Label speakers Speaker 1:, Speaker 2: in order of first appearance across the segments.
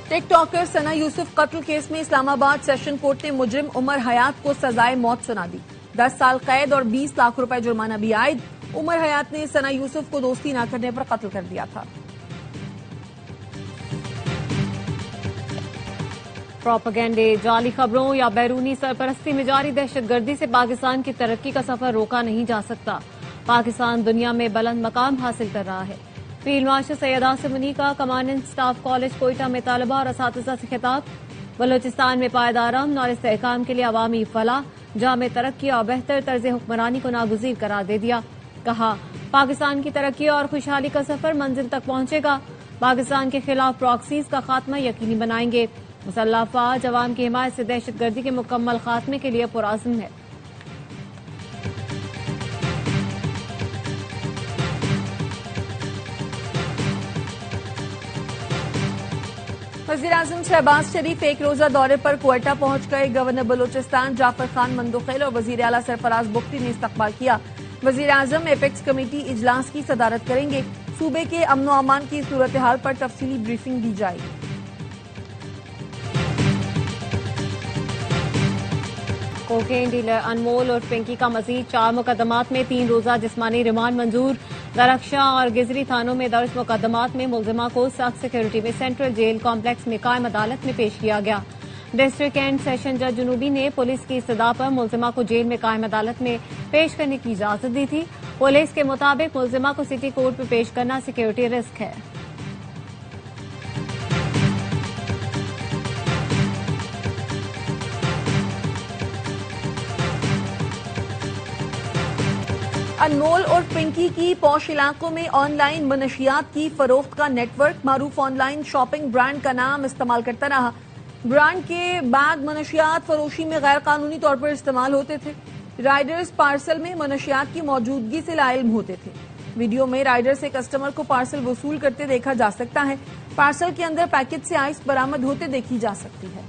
Speaker 1: ٹک talker ثنا یوسف قتل case میں اسلام آباد سیشن کورٹ نے مجرم عمر حیات کو سزائے موت سنا دی. 10 سال قید اور 20 لاکھ روپے جرمانہ بھی عائد. عمر حیات نے ثنا یوسف کو دوستی نہ کرنے پر قتل کر دیا تھا.
Speaker 2: پروپیگنڈے، جعلی خبروں یا بیرونی سرپرستی میں جاری دہشت گردی سے پاکستان کی ترقی کا سفر روکا نہیں جا سکتا. پاکستان دنیا میں بلند مقام حاصل کر رہا ہے. فیلڈ مارشل سید آصف منی کا کمانڈنٹ اسٹاف کالج کوئٹہ میں طلبہ اور اساتذہ سے خطاب. بلوچستان میں پائیدار امن اور استحکام کے لیے عوامی فلاح، جامع ترقی اور بہتر طرز حکمرانی کو ناگزیر قرار دے دیا. کہا پاکستان کی ترقی اور خوشحالی کا سفر منزل تک پہنچے گا. پاکستان کے خلاف پراکسیز کا خاتمہ یقینی بنائیں گے. مسلح افواج عوام کی حمایت سے دہشت گردی کے مکمل خاتمے کے لیے پرعزم ہے.
Speaker 1: وزیراعظم شہباز شریف ایک روزہ دورے پر کوئٹہ پہنچ گئے. گورنر بلوچستان جعفر خان مندوخیل اور وزیر اعلیٰ سرفراز بگٹی نے استقبال کیا. وزیراعظم ایپیکس کمیٹی اجلاس کی صدارت کریں گے. صوبے کے امن و امان کی صورتحال پر تفصیلی بریفنگ دی جائے گی.
Speaker 2: کوکین ڈیلر انمول اور پنکی کا مزید 4 مقدمات میں 3 روزہ جسمانی ریمانڈ منظور. درخشاں اور گزری تھانوں میں درج مقدمات میں ملزمہ کو سخت سیکورٹی میں سینٹرل جیل کمپلیکس میں قائم عدالت میں پیش کیا گیا. ڈسٹرکٹ اینڈ سیشن جج جنوبی نے پولیس کی استدعا پر ملزمہ کو جیل میں قائم عدالت میں پیش کرنے کی اجازت دی تھی. پولیس کے مطابق ملزمہ کو سٹی کورٹ میں پیش کرنا سیکورٹی رسک ہے.
Speaker 1: انمول اور پنکی کی پوش علاقوں میں آن لائن منشیات کی فروخت کا نیٹ ورک. معروف آن لائن شاپنگ برانڈ کا نام استعمال کرتا رہا. برانڈ کے بعد منشیات فروشی میں غیر قانونی طور پر استعمال ہوتے تھے. رائڈرز پارسل میں منشیات کی موجودگی سے لاعلم ہوتے تھے. ویڈیو میں رائڈر سے کسٹمر کو پارسل وصول کرتے دیکھا جا سکتا ہے. پارسل کے اندر پیکٹ سے آئس برآمد ہوتے دیکھی جا سکتی ہے.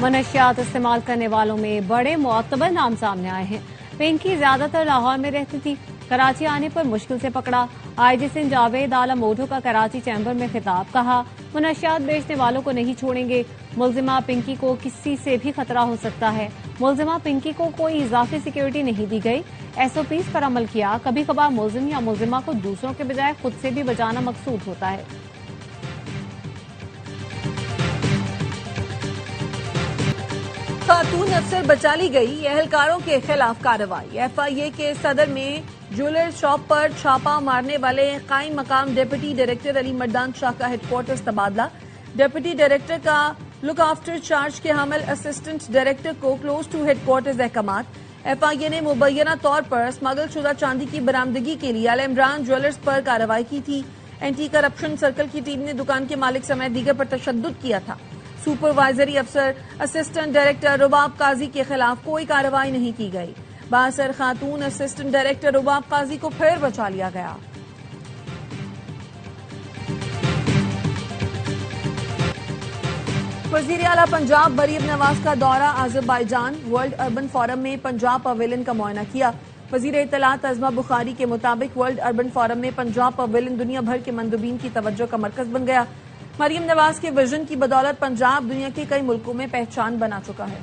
Speaker 2: منشیات استعمال کرنے والوں میں بڑے معتبر نام سامنے آئے ہیں. پنکی زیادہ تر لاہور میں رہتی تھی. کراچی آنے پر مشکل سے پکڑا. آئی جی سندھ جاوید عالم اوڈھو کا کراچی چیمبر میں خطاب. کہا منشیات بیچنے والوں کو نہیں چھوڑیں گے. ملزمہ پنکی کو کسی سے بھی خطرہ ہو سکتا ہے. ملزمہ پنکی کو کوئی اضافی سیکیورٹی نہیں دی گئی. ایس او پیز پر عمل کیا. کبھی کبھار ملزم یا ملزمہ کو دوسروں کے بجائے خود سے بھی بچانا مقصود ہوتا ہے.
Speaker 1: خاتون افسر بچا لی گئی. اہلکاروں کے خلاف کارروائی. ایف آئی اے کے صدر میں جیولر شاپ پر چھاپہ مارنے والے قائم مقام ڈپٹی ڈائریکٹر علی مردان شاہ کا ہیڈ کوارٹرز تبادلہ. ڈپٹی ڈائریکٹر کا لک آفٹر چارج کے حامل اسسٹنٹ ڈائریکٹر کو کلوز ٹو ہیڈ کوارٹرز احکامات. ایف آئی اے نے مبینہ طور پر اسمگل شدہ چاندی کی برآمدگی کے لیے ال عمران جیولرز پر کارروائی کی تھی. اینٹی کرپشن سرکل کی ٹیم نے دکان کے مالک سمیت دیگر پر تشدد کیا تھا. سپروائزری افسر اسسٹنٹ ڈائریکٹر رباب قاضی کے خلاف کوئی کارروائی نہیں کی گئی. بااثر خاتون اسسٹنٹ ڈائریکٹر رباب قاضی کو پھر بچا لیا گیا. وزیر اعلیٰ پنجاب مریم نواز کا دورہ آذربائیجان. ورلڈ اربن فورم میں پنجاب پویلین کا معائنہ کیا. وزیر اطلاعات عظمہ بخاری کے مطابق ورلڈ اربن فورم میں پنجاب پویلین دنیا بھر کے مندوبین کی توجہ کا مرکز بن گیا. مریم نواز کے ویژن کی بدولت پنجاب دنیا کے کئی ملکوں میں پہچان بنا چکا ہے.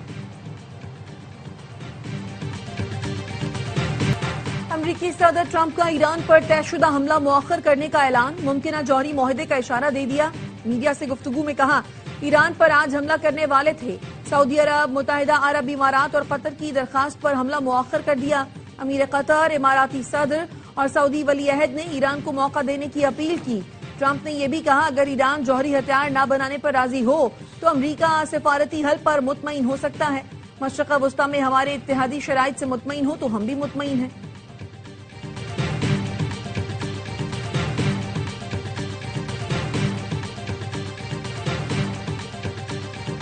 Speaker 1: امریکی صدر ٹرمپ کا ایران پر طے شدہ حملہ مؤخر کرنے کا اعلان. ممکنہ جوہری معاہدے کا اشارہ دے دیا. میڈیا سے گفتگو میں کہا ایران پر آج حملہ کرنے والے تھے. سعودی عرب، متحدہ عرب امارات اور قطر کی درخواست پر حملہ مؤخر کر دیا. امیر قطر، اماراتی صدر اور سعودی ولی عہد نے ایران کو موقع دینے کی اپیل کی. ٹرمپ نے یہ بھی کہا اگر ایران جوہری ہتھیار نہ بنانے پر راضی ہو تو امریکہ سفارتی حل پر مطمئن ہو سکتا ہے. مشرق وسطی میں ہمارے اتحادی شرائط سے مطمئن ہو تو ہم بھی مطمئن ہیں.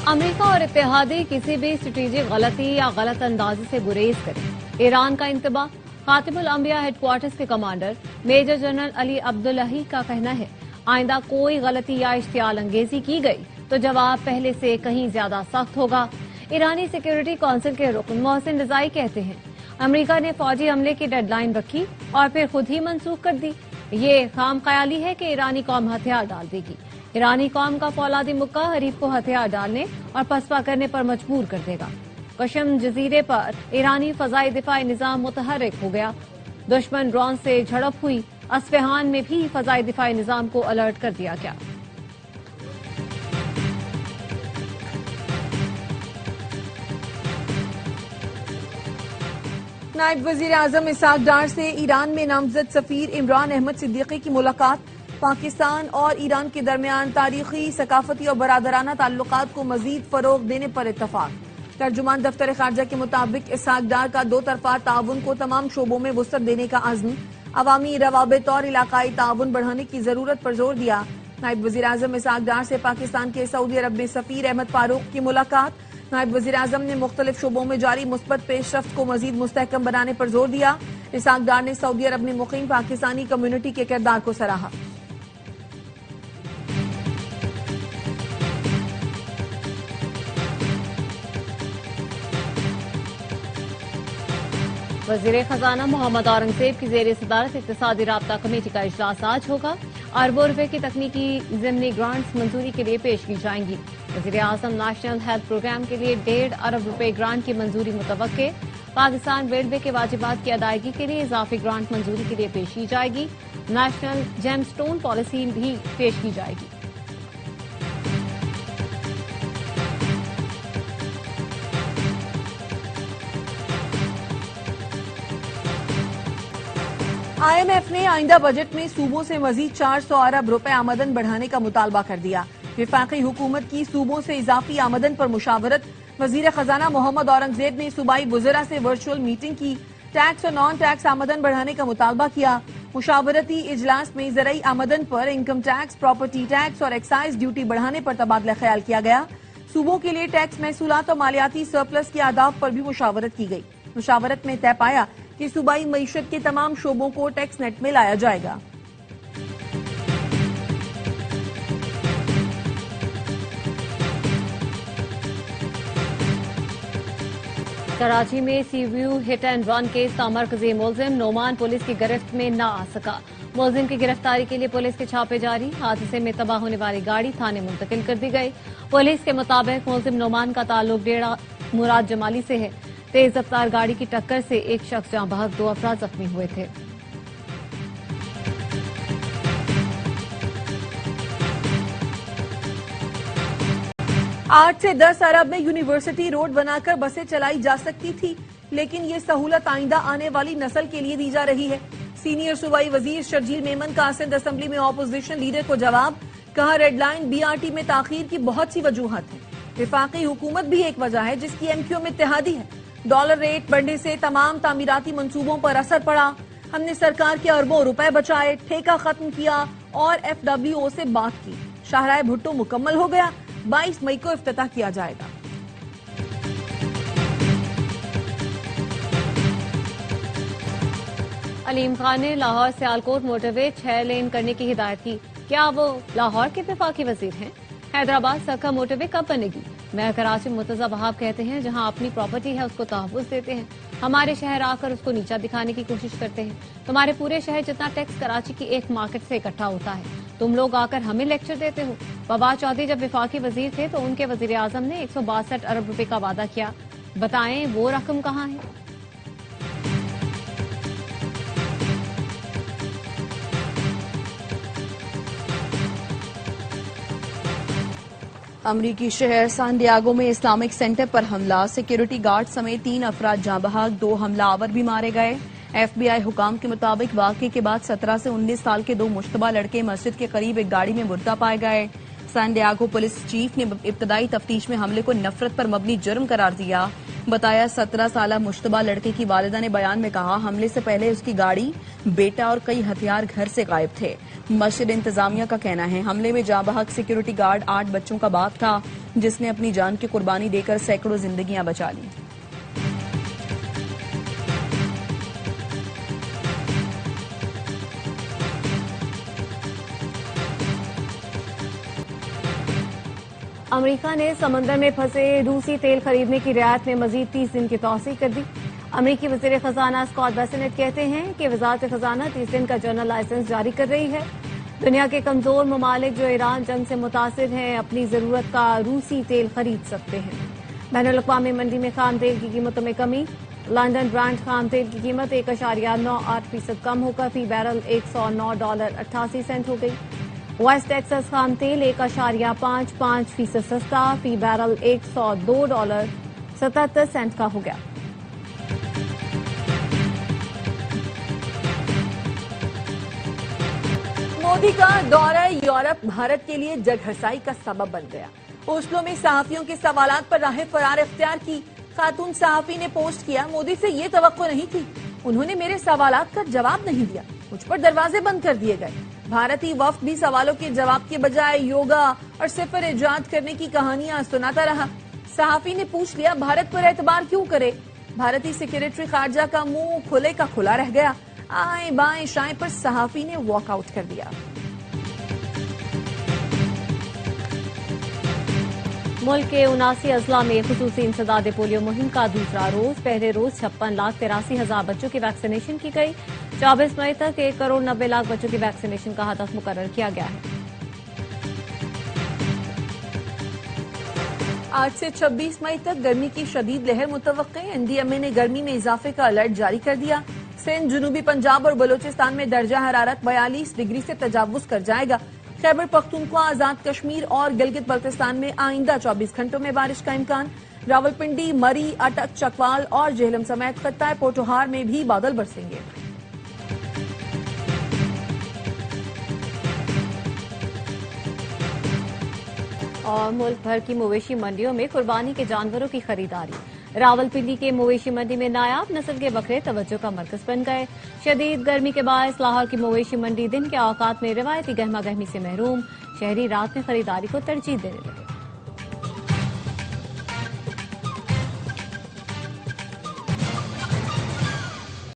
Speaker 2: امریکہ اور اتحادی کسی بھی اسٹریٹجک غلطی یا غلط اندازی سے گریز کریں. ایران کا انتباہ. خاتم الانبیاء ہیڈ کوارٹرز کے کمانڈر میجر جنرل علی عبداللہی کا کہنا ہے آئندہ کوئی غلطی یا اشتعال انگیزی کی گئی تو جواب پہلے سے کہیں زیادہ سخت ہوگا. ایرانی سیکیورٹی کونسل کے رکن محسن رضائی کہتے ہیں امریکہ نے فوجی حملے کی ڈیڈ لائن رکھی اور پھر خود ہی منسوخ کر دی. یہ خام خیالی ہے کہ ایرانی قوم ہتھیار ڈال دے گی. ایرانی قوم کا فولادی مکہ حریف کو ہتھیار ڈالنے اور پسپا کرنے پر مجبور کر دے گا. قشم جزیرے پر ایرانی فضائی دفاعی نظام متحرک ہو گیا. دشمن ڈرون سے جھڑپ ہوئی. اصفہان میں بھی فضائی دفاعی نظام کو الرٹ کر دیا گیا.
Speaker 1: نائب وزیر اعظم اسحاق ڈار سے ایران میں نامزد سفیر عمران احمد صدیقی کی ملاقات. پاکستان اور ایران کے درمیان تاریخی، ثقافتی اور برادرانہ تعلقات کو مزید فروغ دینے پر اتفاق. ترجمان دفتر خارجہ کے مطابق اسحاق ڈار کا دو طرفہ تعاون کو تمام شعبوں میں وسعت دینے کا عزم. عوامی روابط اور علاقائی تعاون بڑھانے کی ضرورت پر زور دیا. نائب وزیر اعظم اسحاق ڈار سے پاکستان کے سعودی عرب میں سفیر احمد فاروق کی ملاقات. نائب وزیر اعظم نے مختلف شعبوں میں جاری مثبت پیش رفت کو مزید مستحکم بنانے پر زور دیا. اسحاق ڈار نے سعودی عرب میں مقیم پاکستانی کمیونٹی کے کردار کو سراہا.
Speaker 2: وزیر خزانہ محمد اورنگزیب کی زیر صدارت اقتصادی رابطہ کمیٹی کا اجلاس آج ہوگا. اربوں روپے کی تکنیکی ضمنی گرانٹس منظوری کے لیے پیش کی جائیں گی. وزیر اعظم نیشنل ہیلتھ پروگرام کے لیے 1.5 ارب روپے گرانٹ کی منظوری متوقع. پاکستان ریلوے کے واجبات کی ادائیگی کے لیے اضافی گرانٹ منظوری کے لیے پیش کی جائے گی. نیشنل جیم سٹون پالیسی بھی پیش کی جائے گی.
Speaker 1: آئی ایم ایف نے آئندہ بجٹ میں صوبوں سے مزید 400 ارب روپے آمدن بڑھانے کا مطالبہ کر دیا. وفاقی حکومت کی صوبوں سے اضافی آمدن پر مشاورت. وزیر خزانہ محمد اورنگزیب نے صوبائی وزراء سے ورچوئل میٹنگ کی. ٹیکس اور نان ٹیکس آمدن بڑھانے کا مطالبہ کیا. مشاورتی اجلاس میں زرعی آمدن پر انکم ٹیکس، پراپرٹی ٹیکس اور ایکسائز ڈیوٹی بڑھانے پر تبادلہ خیال کیا گیا. صوبوں کے لیے ٹیکس محصولات اور مالیاتی سرپلس کے اہداف پر بھی مشاورت کی گئی. مشاورت میں طے پایا کہ صوبائی معیشت کے تمام شعبوں کو ٹیکس نیٹ میں لایا جائے گا.
Speaker 2: کراچی میں sea view hit and run case کا مرکزی ملزم نعمان پولیس کی گرفت میں نہ آ سکا. ملزم کی گرفتاری کے لیے پولیس کے چھاپے جاری. حادثے میں تباہ ہونے والی گاڑی تھانے منتقل کر دی گئی. پولیس کے مطابق ملزم نعمان کا تعلق ڈیڑا مراد جمالی سے ہے. تیز رفتار گاڑی کی ٹکر سے ایک شخص جاں بحق، 2 افراد زخمی ہوئے تھے.
Speaker 1: آج سے 10 ارب میں یونیورسٹی روڈ بنا کر بسیں چلائی جا سکتی تھی، لیکن یہ سہولت آئندہ آنے والی نسل کے لیے دی جا رہی ہے. سینئر صوبائی وزیر شرجیل میمن کا سندھ اسمبلی میں اپوزیشن لیڈر کو جواب. کہا red line B R T میں تاخیر کی بہت سی وجوہات ہیں. وفاقی حکومت بھی ایک وجہ ہے جس کی ایم کیو میں اتحادی ہے. ڈالر ریٹ بڑھنے سے تمام تعمیراتی منصوبوں پر اثر پڑا. ہم نے سرکار کے اربوں روپے بچائے، ٹھیکہ ختم کیا اور ایف ڈبلیو او سے بات کی. شاہراہ بھٹو مکمل ہو گیا. 22 مئی کو افتتاح کیا جائے گا.
Speaker 2: علیم خان نے لاہور سیالکوٹ موٹر وے 6 لین کرنے کی ہدایت کی. کیا وہ لاہور کے وفاقی وزیر ہیں؟ حیدرآباد سرکھا موٹر وے کب بنے گی؟ میئر کراچی مرتضی وہاب کہتے ہیں جہاں اپنی پراپرٹی ہے اس کو تحفظ دیتے ہیں. ہمارے شہر آ کر اس کو نیچا دکھانے کی کوشش کرتے ہیں. تمہارے پورے شہر جتنا ٹیکس کراچی کی ایک مارکیٹ سے اکٹھا ہوتا ہے، تم لوگ آ کر ہمیں لیکچر دیتے ہو. فواد چودھری جب وفاقی وزیر تھے تو ان کے وزیر اعظم نے 162 ارب روپے کا وعدہ کیا. بتائیں وہ رقم کہاں ہے؟
Speaker 3: امریکی شہر سان ڈیاگو میں اسلامک سینٹر پر حملہ. سیکیورٹی گارڈ سمیت 3 افراد جاں بحق، 2 حملہ آور بھی مارے گئے. ایف بی آئی حکام کے مطابق واقعے کے بعد 17 سے 19 سال کے 2 مشتبہ لڑکے مسجد کے قریب ایک گاڑی میں مردہ پائے گئے. سان ڈیاگو پولیس چیف نے ابتدائی تفتیش میں حملے کو نفرت پر مبنی جرم قرار دیا. بتایا 17 سالہ مشتبہ لڑکے کی والدہ نے بیان میں کہا حملے سے پہلے اس کی گاڑی، بیٹا اور کئی ہتھیار گھر سے غائب تھے. مسجد انتظامیہ کا کہنا ہے حملے میں جاں بحق سیکیورٹی گارڈ 8 بچوں کا باپ تھا جس نے اپنی جان کی قربانی دے کر سینکڑوں زندگیاں بچا لی.
Speaker 2: امریکہ نے سمندر میں پھنسے روسی تیل خریدنے کی رعایت میں مزید 30 دن کی توسیع کر دی. امریکی وزیر خزانہ اسکاٹ بیسنٹ کہتے ہیں کہ وزارت خزانہ 30 دن کا جنرل لائسنس جاری کر رہی ہے۔ دنیا کے کمزور ممالک جو ایران جنگ سے متاثر ہیں اپنی ضرورت کا روسی تیل خرید سکتے ہیں۔ بین الاقوامی منڈی میں خام تیل کی قیمتوں میں کمی۔ لنڈن برانڈ خام تیل کی قیمت 1.98% کم ہو کر فی بیرل $109.88 ہو گئی۔ ویسٹ ٹیکساس خام تیل 1.55% سستا فی بیرل $102.77 کا ہو گیا۔
Speaker 1: مودی کا دورہ یورپ بھارت کے لیے جگ ہنسائی کا سبب بن گیا۔ اوسلو میں صحافیوں کے سوالات پر راہ فرار اختیار کی خاتون صحافی نے پوسٹ کیا، مودی سے یہ توقع نہیں تھی، انہوں نے میرے سوالات کا جواب نہیں دیا، مجھ پر دروازے بند کر دیے گئے۔ بھارتی وفد بھی سوالوں کے جواب کے بجائے یوگا اور صفر ایجاد کرنے کی کہانیاں سناتا رہا۔ صحافی نے پوچھ لیا بھارت پر اعتبار کیوں کرے؟ بھارتی سیکریٹری خارجہ کا منہ کھلے کا کھلا رہ گیا۔ آئیں بائیں شائیں پر صحافی نے واک آؤٹ کر دیا۔
Speaker 2: ملک کے 79 اضلاع میں خصوصی انسداد پولیو مہم کا دوسرا روز۔ پہلے روز 56,83,000 بچوں کی ویکسینیشن کی گئی۔ 24 مئی تک 1,90,00,000 بچوں کی ویکسینیشن کا ہدف مقرر کیا گیا ہے۔
Speaker 1: آج سے 26 مئی تک گرمی کی شدید لہر متوقع۔ این ڈی ایم اے نے گرمی میں اضافے کا الرٹ جاری کر دیا۔ سندھ، جنوبی پنجاب اور بلوچستان میں درجہ حرارت 42 ڈگری سے تجاوز کر جائے گا۔ خیبر پختونخوا، آزاد کشمیر اور گلگت بلتستان میں آئندہ 24 گھنٹوں میں بارش کا امکان۔ راولپنڈی، مری، اٹک، چکوال اور جہلم سمیت خطہ پوٹوہار میں بھی بادل برسیں گے۔
Speaker 2: اور ملک بھر کی مویشی منڈیوں میں قربانی کے جانوروں کی خریداری۔ راولپنڈی کے مویشی منڈی میں نایاب نسل کے بکرے توجہ کا مرکز بن گئے۔ شدید گرمی کے باعث لاہور کی مویشی منڈی دن کے اوقات میں روایتی گہما گہمی سے محروم، شہری رات میں خریداری کو ترجیح دینے لگے۔